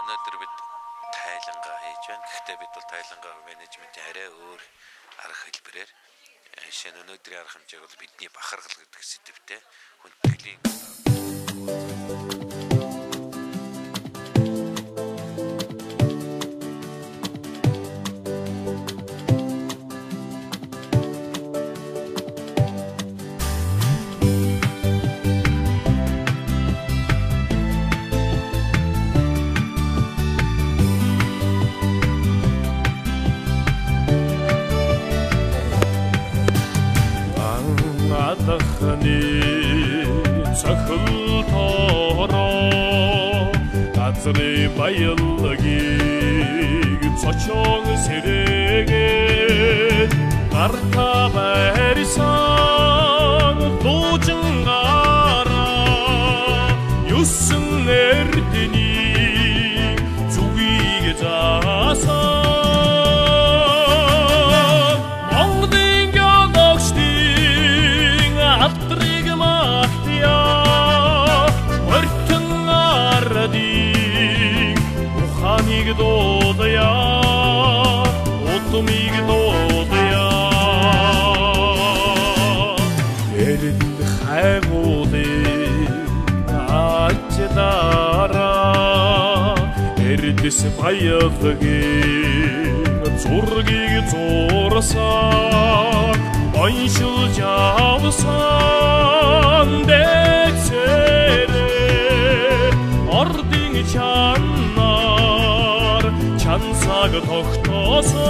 өнөөдөр бид тайлангаа хийж байна. Гэхдээ бид бол тайлангаа менежментийн арай өөр арга хэлбэрээр жишээ нь өнөөдрийн арга хэмжээг бол бидний бахархал гэдэг сэдвтэй хүндэтгэлийн цахил тоороо газрын баялагийг цочон сэрээгээд гарта байрсан дуужингараа юусэн эрдэний зүгийг заасан Монгодын гялогчдын алтрыг ухааныг дуудая утмыг дуудая эрд хайгуудын ачдаараа эрдэс баялагын зургийг зурсан оншилж авсан дэцэрэ ордын чанар чансаг тогтоосон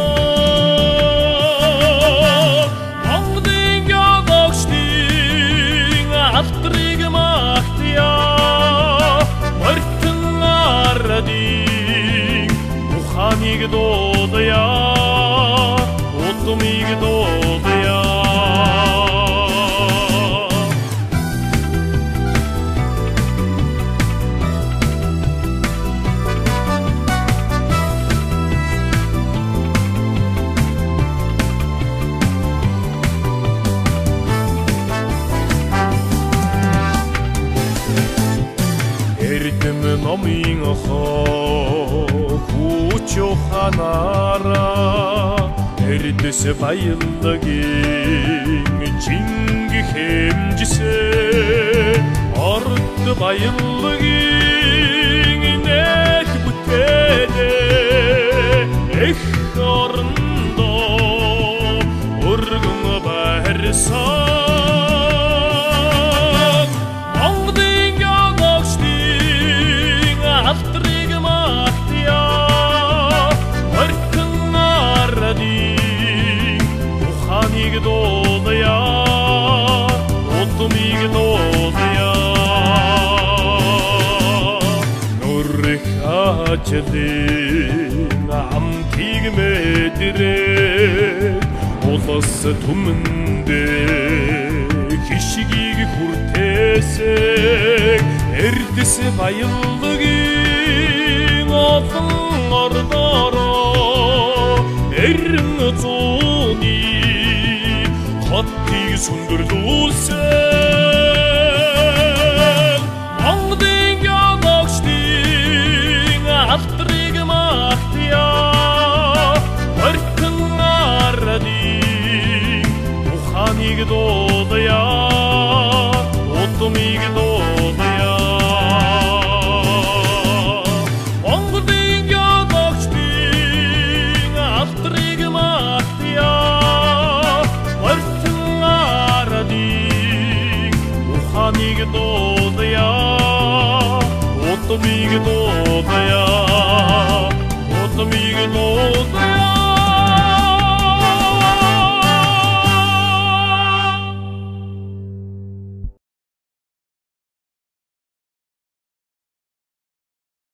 Монгодын гялогчдын алтрыг магтая мөртөн ардын ухааныг дуудая утмыг дуудая номын хүч ухаанаараа эрдэс баялагын жинги хэмжсэ орд баялагын нэг бүтээлээ эх орондоо өргөн байрсан алтрыг магтая мөртөн ардын ухааныг дуудая утмыг дуудая нүрх ачдын амтыг мэдрээ улас түмэндээ хишгийг хүртээсэй эрдэс баялагын олон ордороо эрен зууны хотыг сүндэрлүүлсэн Монгодын гялогчдын алтрыг магтая мөртөн ардын ухааныг дуудая утмыг дуудая ухааныг дуудая утмыг дуудая